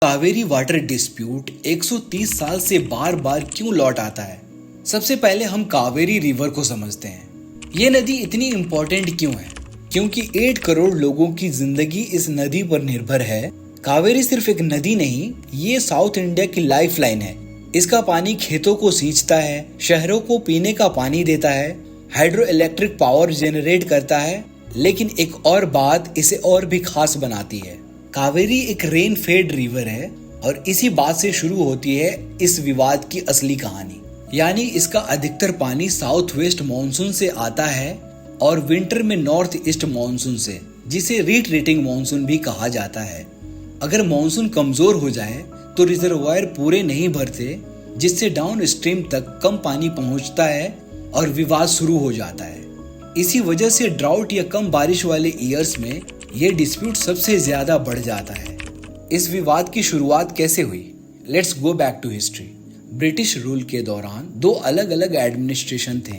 Kaveri water dispute 130 साल से बार बार क्यों लौट आता है? सबसे पहले हम कावेरी रिवर को समझते हैं। ये नदी इतनी इम्पोर्टेंट क्यों है? क्योंकि 8 करोड़ लोगों की जिंदगी इस नदी पर निर्भर है। कावेरी सिर्फ एक नदी नहीं, ये साउथ इंडिया की लाइफलाइन है। इसका पानी खेतों को सींचता है, शहरों को पीने का पानी देता है, हाइड्रो इलेक्ट्रिक पावर जनरेट करता है। लेकिन एक और बात इसे और भी खास बनाती है। कावेरी एक रेन फेड रिवर है और इसी बात से शुरू होती है इस विवाद की असली कहानी। यानी इसका अधिकतर पानी साउथ वेस्ट मानसून से आता है और विंटर में नॉर्थ ईस्ट मानसून से, जिसे रिट्रीटिंग मानसून भी कहा जाता है। अगर मानसून कमजोर हो जाए तो रिजर्वायर पूरे नहीं भरते, जिससे डाउन स्ट्रीम तक कम पानी पहुंचता है और विवाद शुरू हो जाता है। इसी वजह से ड्राउट या कम बारिश वाले ईयर्स में ये डिस्प्यूट सबसे ज्यादा बढ़ जाता है। इस विवाद की शुरुआत कैसे हुई? Let's go back to history. British rule के दौरान 2 अलग अलग एडमिनिस्ट्रेशन थे।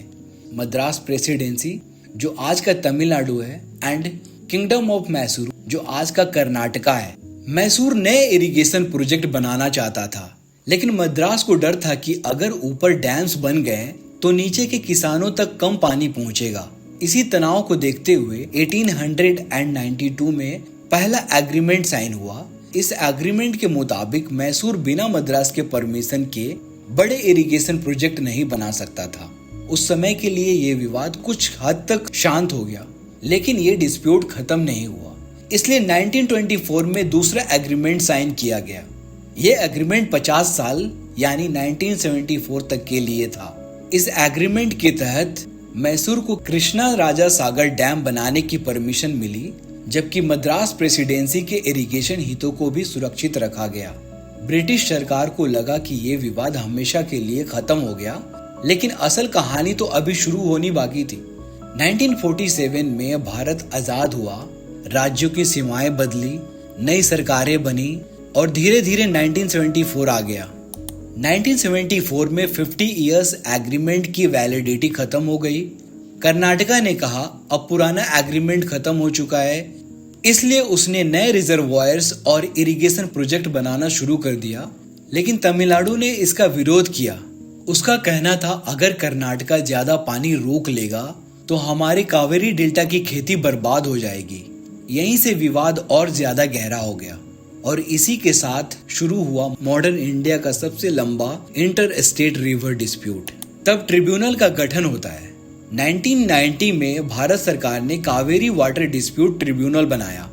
मद्रास प्रेसिडेंसी, जो आज का तमिलनाडु है, एंड किंगडम ऑफ मैसूर, जो आज का कर्नाटका है। मैसूर नए इरिगेशन प्रोजेक्ट बनाना चाहता था, लेकिन मद्रास को डर था कि अगर ऊपर डैम्स बन गए तो नीचे के किसानों तक कम पानी पहुंचेगा। इसी तनाव को देखते हुए 1892 में पहला एग्रीमेंट साइन हुआ। इस एग्रीमेंट के मुताबिक मैसूर बिना मद्रास के परमिशन के बड़े इरिगेशन प्रोजेक्ट नहीं बना सकता था। उस समय के लिए ये विवाद कुछ हद तक शांत हो गया, लेकिन ये डिस्प्यूट खत्म नहीं हुआ। इसलिए 1924 में दूसरा एग्रीमेंट साइन किया गया। ये एग्रीमेंट 50 साल यानी 1974 तक के लिए था। इस एग्रीमेंट के तहत मैसूर को कृष्णा राजा सागर डैम बनाने की परमिशन मिली, जबकि मद्रास प्रेसिडेंसी के इरिगेशन हितों को भी सुरक्षित रखा गया। ब्रिटिश सरकार को लगा कि ये विवाद हमेशा के लिए खत्म हो गया, लेकिन असल कहानी तो अभी शुरू होनी बाकी थी। 1947 में भारत आजाद हुआ, राज्यों की सीमाएं बदली, नई सरकारें बनी और धीरे धीरे 1974 आ गया। 1974 में 50 इयर्स एग्रीमेंट की वैलिडिटी खत्म हो गई। कर्नाटका ने कहा अब पुराना एग्रीमेंट खत्म हो चुका है, इसलिए उसने नए रिजर्वायर्स और इरिगेशन प्रोजेक्ट बनाना शुरू कर दिया। लेकिन तमिलनाडु ने इसका विरोध किया। उसका कहना था अगर कर्नाटका ज्यादा पानी रोक लेगा तो हमारे कावेरी डेल्टा की खेती बर्बाद हो जाएगी। यहीं से विवाद और ज्यादा गहरा हो गया और इसी के साथ शुरू हुआ मॉडर्न इंडिया का सबसे लंबा इंटर स्टेट रिवर डिस्प्यूट। तब ट्रिब्यूनल का गठन होता है। 1990 में भारत सरकार ने कावेरी वाटर डिस्प्यूट ट्रिब्यूनल बनाया।